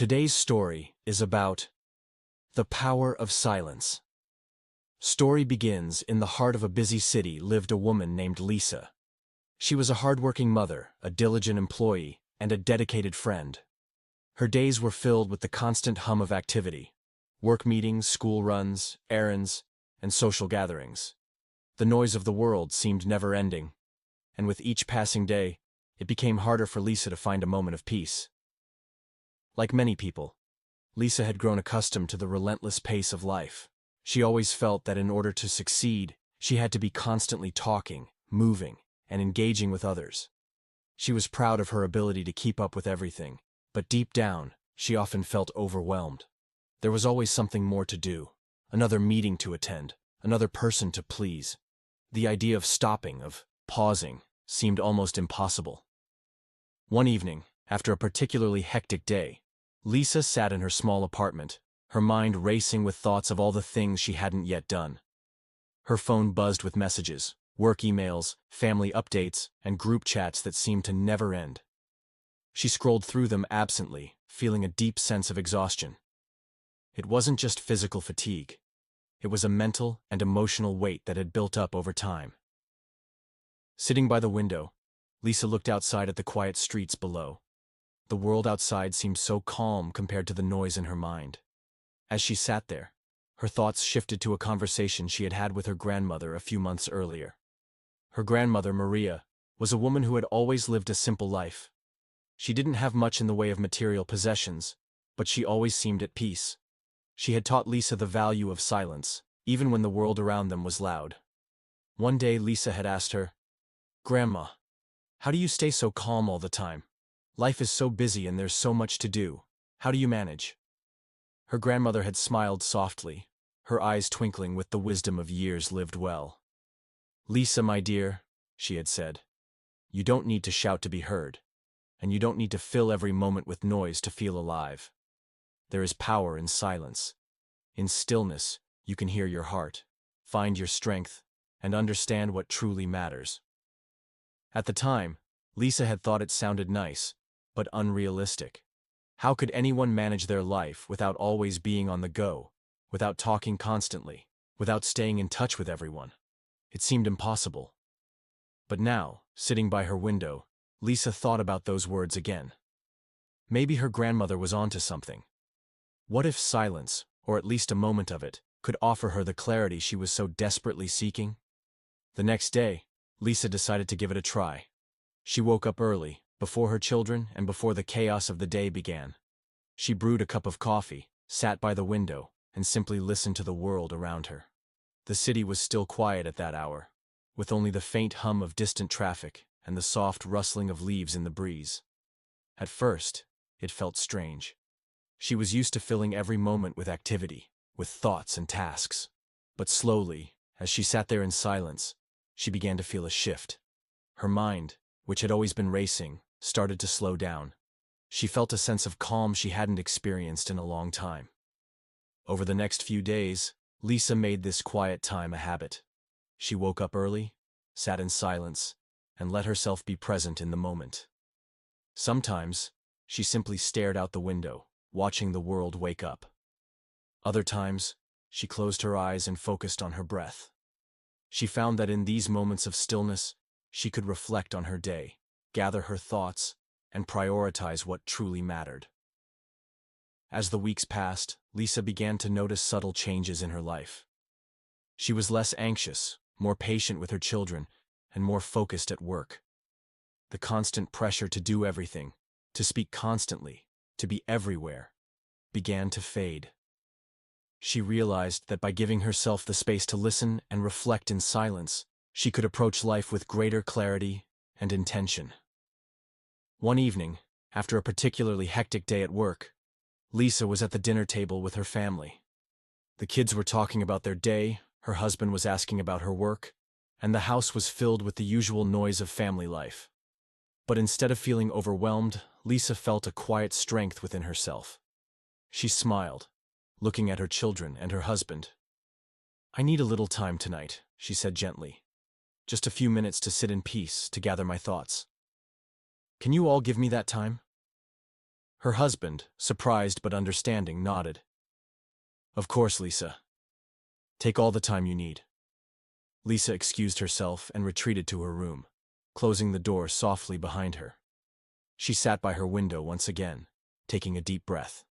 Today's story is about the power of silence. Story begins in the heart of a busy city lived a woman named Lisa. She was a hardworking mother, a diligent employee, and a dedicated friend. Her days were filled with the constant hum of activity: work meetings, school runs, errands, and social gatherings. The noise of the world seemed never-ending, and with each passing day, it became harder for Lisa to find a moment of peace. Like many people, Lisa had grown accustomed to the relentless pace of life. She always felt that in order to succeed, she had to be constantly talking, moving, and engaging with others. She was proud of her ability to keep up with everything, but deep down, she often felt overwhelmed. There was always something more to do, another meeting to attend, another person to please. The idea of stopping, of pausing, seemed almost impossible. One evening, after a particularly hectic day, Lisa sat in her small apartment, her mind racing with thoughts of all the things she hadn't yet done. Her phone buzzed with messages, work emails, family updates, and group chats that seemed to never end. She scrolled through them absently, feeling a deep sense of exhaustion. It wasn't just physical fatigue. It was a mental and emotional weight that had built up over time. Sitting by the window, Lisa looked outside at the quiet streets below. The world outside seemed so calm compared to the noise in her mind. As she sat there, her thoughts shifted to a conversation she had had with her grandmother a few months earlier. Her grandmother, Maria, was a woman who had always lived a simple life. She didn't have much in the way of material possessions, but she always seemed at peace. She had taught Lisa the value of silence, even when the world around them was loud. One day Lisa had asked her, "Grandma, how do you stay so calm all the time? Life is so busy and there's so much to do. How do you manage?" Her grandmother had smiled softly, her eyes twinkling with the wisdom of years lived well. "Lisa, my dear," she had said, "you don't need to shout to be heard, and you don't need to fill every moment with noise to feel alive. There is power in silence. In stillness, you can hear your heart, find your strength, and understand what truly matters." At the time, Lisa had thought it sounded nice, but unrealistic. How could anyone manage their life without always being on the go, without talking constantly, without staying in touch with everyone? It seemed impossible. But now, sitting by her window, Lisa thought about those words again. Maybe her grandmother was onto something. What if silence, or at least a moment of it, could offer her the clarity she was so desperately seeking? The next day, Lisa decided to give it a try. She woke up early, before her children and before the chaos of the day began. She brewed a cup of coffee, sat by the window, and simply listened to the world around her. The city was still quiet at that hour, with only the faint hum of distant traffic and the soft rustling of leaves in the breeze. At first, it felt strange. She was used to filling every moment with activity, with thoughts and tasks. But slowly, as she sat there in silence, she began to feel a shift. Her mind, which had always been racing, started to slow down. She felt a sense of calm she hadn't experienced in a long time. Over the next few days, Lisa made this quiet time a habit. She woke up early, sat in silence, and let herself be present in the moment. Sometimes, she simply stared out the window, watching the world wake up. Other times, she closed her eyes and focused on her breath. She found that in these moments of stillness, she could reflect on her day, gather her thoughts, and prioritize what truly mattered. As the weeks passed, Lisa began to notice subtle changes in her life. She was less anxious, more patient with her children, and more focused at work. The constant pressure to do everything, to speak constantly, to be everywhere, began to fade. She realized that by giving herself the space to listen and reflect in silence, she could approach life with greater clarity and intention. One evening, after a particularly hectic day at work, Lisa was at the dinner table with her family. The kids were talking about their day, her husband was asking about her work, and the house was filled with the usual noise of family life. But instead of feeling overwhelmed, Lisa felt a quiet strength within herself. She smiled, looking at her children and her husband. "I need a little time tonight," she said gently. "Just a few minutes to sit in peace, to gather my thoughts. Can you all give me that time?" Her husband, surprised but understanding, nodded. Of course, Lisa. Take all the time you need. Lisa excused herself and retreated to her room, closing the door softly behind her. She sat by her window once again, taking a deep breath.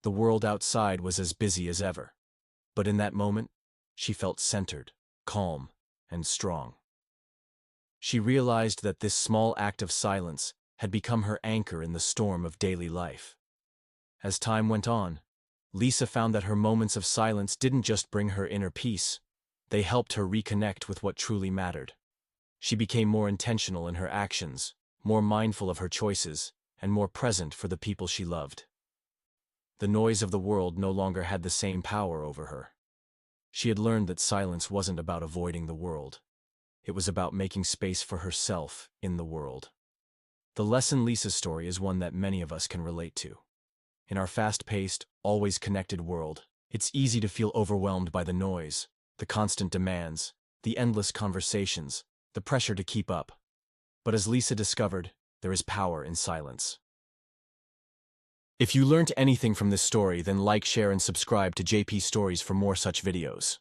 The world outside was as busy as ever, but in that moment, she felt centered, calm, and strong. She realized that this small act of silence had become her anchor in the storm of daily life. As time went on, Lisa found that her moments of silence didn't just bring her inner peace, they helped her reconnect with what truly mattered. She became more intentional in her actions, more mindful of her choices, and more present for the people she loved. The noise of the world no longer had the same power over her. She had learned that silence wasn't about avoiding the world. It was about making space for herself in the world. The lesson Lisa's story is one that many of us can relate to. In our fast-paced, always connected world, it's easy to feel overwhelmed by the noise, the constant demands, the endless conversations, the pressure to keep up. But as Lisa discovered, there is power in silence. If you learned anything from this story, then like, share, and subscribe to JP Stories for more such videos.